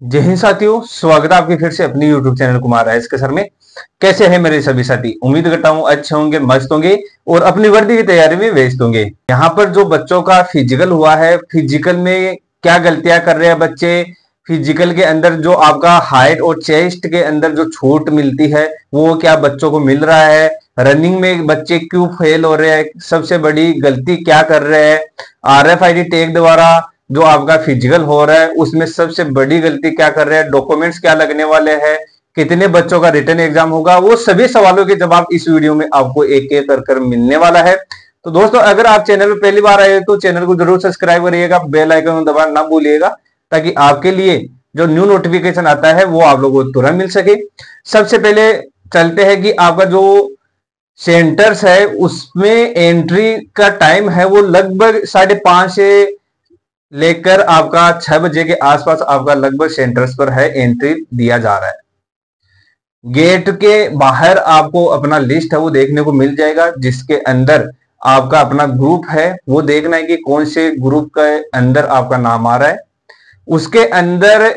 जय हिंद साथियों, स्वागत है आपके फिर से अपनी YouTube चैनल कुमार राइस के सर में। कैसे हैं मेरे सभी साथी? उम्मीद करता हूं अच्छे होंगे, मस्त होंगे और अपनी वर्दी की तैयारी में व्यस्त होंगे। यहाँ पर जो बच्चों का फिजिकल हुआ है, फिजिकल में क्या गलतियां कर रहे हैं बच्चे, फिजिकल के अंदर जो आपका हाइट और चेस्ट के अंदर जो छूट मिलती है वो क्या बच्चों को मिल रहा है, रनिंग में बच्चे क्यों फेल हो रहे हैं, सबसे बड़ी गलती क्या कर रहे हैं, RFID टैग द्वारा जो आपका फिजिकल हो रहा है उसमें सबसे बड़ी गलती क्या कर रहे हैं, डॉक्यूमेंट्स क्या लगने वाले हैं, कितने बच्चों का रिटर्न एग्जाम होगा, वो सभी सवालों के जवाब इस वीडियो में आपको एक एक कर मिलने वाला है। तो दोस्तों, अगर आप चैनल पर पहली बार आए तो चैनल को जरूर सब्सक्राइब करिएगा, बेल आइकन दबाना ना भूलिएगा ताकि आपके लिए जो न्यू नोटिफिकेशन आता है वो आप लोगों को तुरंत मिल सके। सबसे पहले चलते हैं कि आपका जो सेंटर्स है उसमें एंट्री का टाइम है वो लगभग 5:30 से लेकर आपका 6 बजे के आसपास आपका लगभग सेंटर्स पर है एंट्री दिया जा रहा है। गेट के बाहर आपको अपना लिस्ट है वो देखने को मिल जाएगा, जिसके अंदर आपका अपना ग्रुप है वो देखना है कि कौन से ग्रुप के अंदर आपका नाम आ रहा है। उसके अंदर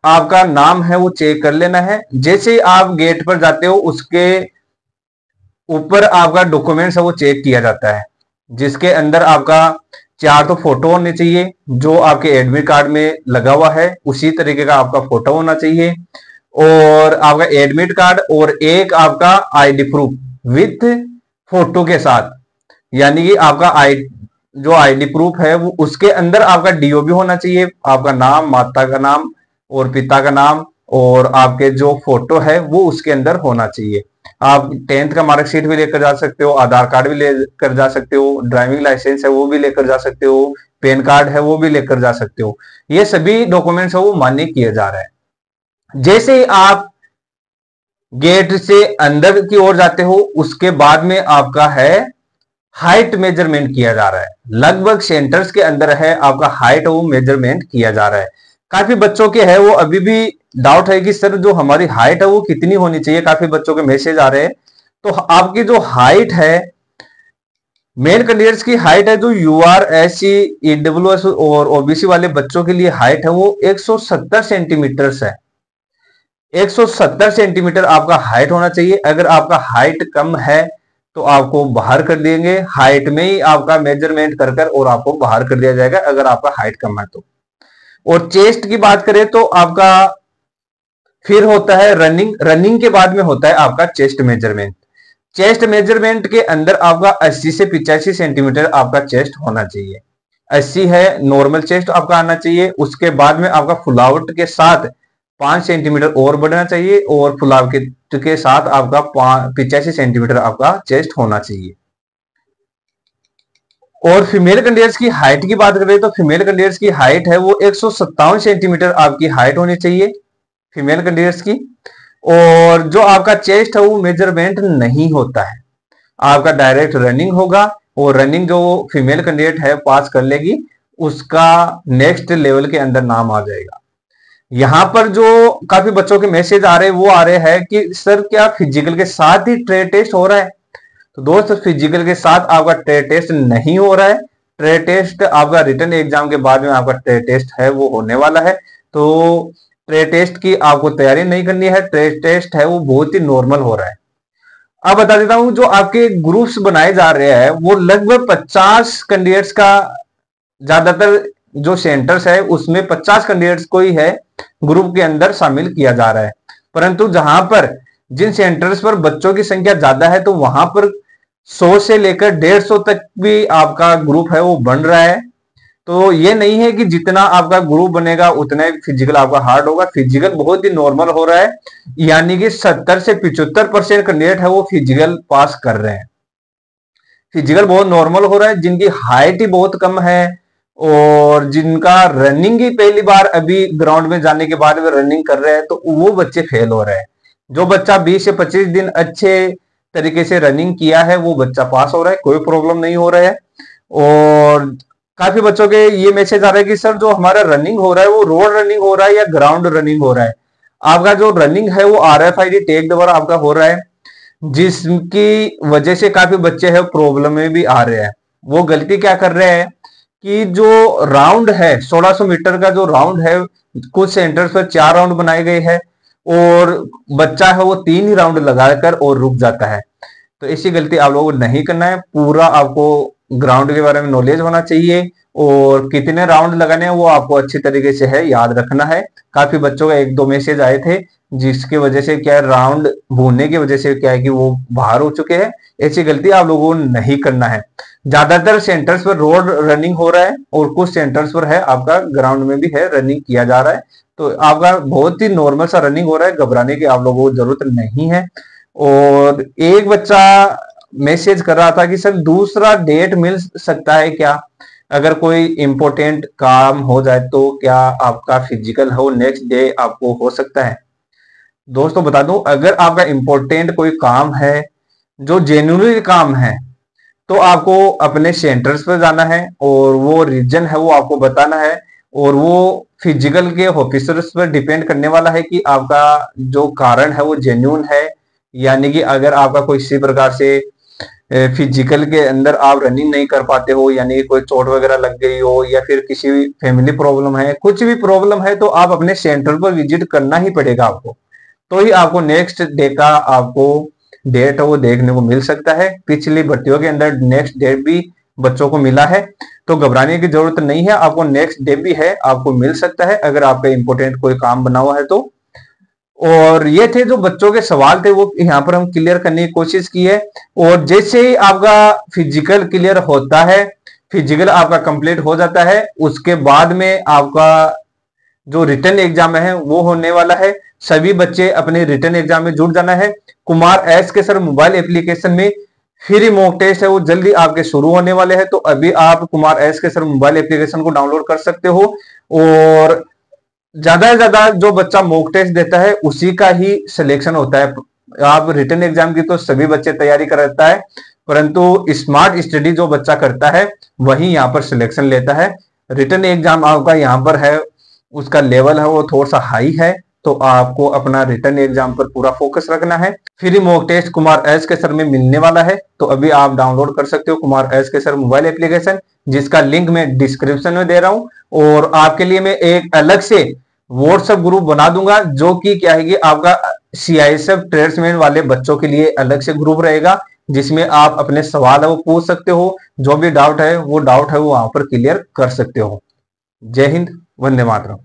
आपका नाम है वो चेक कर लेना है। जैसे ही आप गेट पर जाते हो उसके ऊपर आपका डॉक्यूमेंट्स है वो चेक किया जाता है, जिसके अंदर आपका 4 तो फोटो होने चाहिए, जो आपके एडमिट कार्ड में लगा हुआ है उसी तरीके का आपका फोटो होना चाहिए, और आपका एडमिट कार्ड और एक आपका आईडी प्रूफ विथ फोटो के साथ, यानी कि आपका जो आईडी प्रूफ है वो उसके अंदर आपका DO भी होना चाहिए, आपका नाम, माता का नाम और पिता का नाम, और आपके जो फोटो है वो उसके अंदर होना चाहिए। आप 10th का मार्कशीट भी लेकर जा सकते हो, आधार कार्ड भी लेकर जा सकते हो, ड्राइविंग लाइसेंस है वो भी लेकर जा सकते हो, पैन कार्ड है वो भी लेकर जा सकते हो। ये सभी डॉक्यूमेंट्स है वो मान्य किए जा रहा है। जैसे ही आप गेट से अंदर की ओर जाते हो उसके बाद में आपका है हाइट मेजरमेंट किया जा रहा है। लगभग सेंटर्स के अंदर है आपका हाइट वो मेजरमेंट किया जा रहा है। काफी बच्चों के है वो अभी भी डाउट है कि सर जो हमारी हाइट है वो कितनी होनी चाहिए। काफी बच्चों के मैसेज आ रहे हैं। तो आपकी जो हाइट है, मेन कैंडिडेट्स की हाइट है जो UR SC EWS और OBC वाले बच्चों के लिए हाइट है वो 170 सेंटीमीटर है। 170 सेंटीमीटर आपका हाइट होना चाहिए। अगर आपका हाइट कम है तो आपको बाहर कर देंगे, हाइट में ही आपका मेजरमेंट कर और आपको बाहर कर दिया जाएगा अगर आपका हाइट कम है तो। और चेस्ट की बात करें तो आपका फिर होता है रनिंग के बाद में होता है आपका चेस्ट मेजरमेंट। चेस्ट मेजरमेंट के अंदर आपका 80 से 85 सेंटीमीटर आपका चेस्ट होना चाहिए। 80 है नॉर्मल चेस्ट आपका आना चाहिए। उसके बाद में आपका फुलावट के साथ 5 सेंटीमीटर और बढ़ना चाहिए, और फुलावट के साथ आपका 85 सेंटीमीटर आपका चेस्ट होना चाहिए। और फीमेल कैंडिडेट्स की हाइट की बात करें तो फीमेल कैंडिडेट्स की हाइट है वो 157 सेंटीमीटर आपकी हाइट होनी चाहिए फीमेल कैंडिडेट्स की। और जो आपका चेस्ट है वो मेजरमेंट नहीं होता है, आपका डायरेक्ट रनिंग होगा, और रनिंग जो फीमेल कैंडिडेट है पास कर लेगी उसका नेक्स्ट लेवल के अंदर नाम आ जाएगा। यहां पर जो काफी बच्चों के मैसेज आ रहे हैं वो आ रहे हैं कि सर क्या फिजिकल के साथ ही ट्रेड टेस्ट हो रहा है? तो दोस्त, फिजिकल के साथ आपका ट्रेड टेस्ट नहीं हो रहा है। ट्रेड टेस्ट आपका रिटर्न एग्जाम के बाद में आपका ट्रेड टेस्ट है वो होने वाला है। तो ट्रेड टेस्ट की आपको तैयारी नहीं करनी है। ट्रेड टेस्ट है वो बहुत ही नॉर्मल हो रहा है। अब बता देता हूं, जो आपके ग्रुप्स बनाए जा रहे हैं वो लगभग 50 कैंडिडेट्स का, ज्यादातर जो सेंटर्स है उसमें 50 कैंडिडेट्स को ही है ग्रुप के अंदर शामिल किया जा रहा है। परंतु जहां पर जिन सेंटर्स पर बच्चों की संख्या ज्यादा है तो वहां पर 100 से लेकर 150 तक भी आपका ग्रुप है वो बन रहा है। तो ये नहीं है कि जितना आपका ग्रुप बनेगा उतना ही फिजिकल आपका हार्ड होगा। फिजिकल बहुत ही नॉर्मल हो रहा है, यानी कि 70 से 75% कैंडिडेट है वो फिजिकल पास कर रहे हैं। फिजिकल बहुत नॉर्मल हो रहा है। जिनकी हाइट ही बहुत कम है और जिनका रनिंग ही पहली बार अभी ग्राउंड में जाने के बाद में रनिंग कर रहे हैं तो वो बच्चे फेल हो रहे हैं। जो बच्चा 20 से 25 दिन अच्छे तरीके से रनिंग किया है वो बच्चा पास हो रहा है, कोई प्रॉब्लम नहीं हो रहा है। और काफी बच्चों के ये मैसेज आ रहा है कि सर जो हमारा रनिंग हो रहा है वो रोड रनिंग हो रहा है या ग्राउंड रनिंग हो रहा है? आपका जो रनिंग है वो RFID टैग द्वारा आपका हो रहा है, जिसकी वजह से काफी बच्चे हैं प्रॉब्लम में भी आ रहे हैं। वो गलती क्या कर रहे हैं कि जो राउंड है 1600 मीटर का जो राउंड है, कुछ सेंटर्स पर 4 राउंड बनाए गए हैं और बच्चा है वो 3 ही राउंड लगाकर और रुक जाता है। तो ऐसी गलती आप लोगों को नहीं करना है। पूरा आपको ग्राउंड के बारे में नॉलेज होना चाहिए और कितने राउंड लगाने हैं वो आपको अच्छी तरीके से है याद रखना है। काफी बच्चों का 1-2 मैसेज आए थे जिसकी वजह से क्या है, राउंड भूलने की वजह से क्या है कि वो बाहर हो चुके हैं। ऐसी गलती आप लोगों को नहीं करना है। ज्यादातर सेंटर्स पर रोड रनिंग हो रहा है और कुछ सेंटर्स पर है आपका ग्राउंड में भी है रनिंग किया जा रहा है। तो आपका बहुत ही नॉर्मल सा रनिंग हो रहा है, घबराने की आप लोगों को जरूरत नहीं है। और एक बच्चा मैसेज कर रहा था कि सर दूसरा डेट मिल सकता है क्या, अगर कोई इंपॉर्टेंट काम हो जाए तो क्या आपका फिजिकल हो नेक्स्ट डे आपको हो सकता है। दोस्तों बता दूं, अगर आपका इंपॉर्टेंट कोई काम है जो जेन्युइनली काम है तो आपको अपने सेंटर्स पर जाना है और वो रीजन है वो आपको बताना है और वो फिजिकल के ऑफिसर्स पर डिपेंड करने वाला है कि आपका जो कारण है वो जेन्युइन है। यानी कि अगर आपका कोई इसी प्रकार से फिजिकल के अंदर आप रनिंग नहीं कर पाते हो, यानी कोई चोट वगैरह लग गई हो या फिर किसी फैमिली प्रॉब्लम है, कुछ भी प्रॉब्लम है, तो आप अपने सेंटर पर विजिट करना ही पड़ेगा आपको। तो ही आपको नेक्स्ट डे का आपको डेट वो देखने को मिल सकता है। पिछली भर्तियों के अंदर नेक्स्ट डेट भी बच्चों को मिला है, तो घबराने की जरूरत नहीं है। आपको नेक्स्ट डे भी है, आपको मिल सकता है अगर आपका इंपॉर्टेंट कोई काम बना हुआ है तो। और ये थे जो बच्चों के सवाल थे वो यहाँ पर हम क्लियर करने की कोशिश की है। और जैसे ही आपका फिजिकल क्लियर होता है, फिजिकल आपका कंप्लीट हो जाता है, उसके बाद में आपका जो रिटर्न एग्जाम है वो होने वाला है। सभी बच्चे अपने रिटर्न एग्जाम में जुड़ जाना है। Kumar S K sir mobile application में फ्री मॉक टेस्ट है वो जल्दी आपके शुरू होने वाले हैं। तो अभी आप Kumar S K sir mobile application को डाउनलोड कर सकते हो और ज्यादा से ज्यादा जो बच्चा मॉक टेस्ट देता है उसी का ही सिलेक्शन होता है। आप रिटर्न एग्जाम की तो सभी बच्चे तैयारी करता है, परंतु स्मार्ट स्टडी जो बच्चा करता है वही यहाँ पर सिलेक्शन लेता है। रिटर्न एग्जाम आपका यहाँ पर है, उसका लेवल है वो थोड़ा सा हाई है, तो आपको अपना रिटर्न एग्जाम पर पूरा फोकस रखना है। Free mock test Kumar S K sir में मिलने वाला है, तो अभी आप डाउनलोड कर सकते हो Kumar S K sir mobile application, जिसका लिंक मैं डिस्क्रिप्शन में दे रहा हूं। और आपके लिए मैं एक अलग से व्हाट्सएप ग्रुप बना दूंगा जो कि क्या है कि आपका CISF ट्रेड्समैन वाले बच्चों के लिए अलग से ग्रुप रहेगा, जिसमें आप अपने सवाल है वो पूछ सकते हो, जो भी डाउट है वो वहां पर क्लियर कर सकते हो। जय हिंद, वंदे मातरम।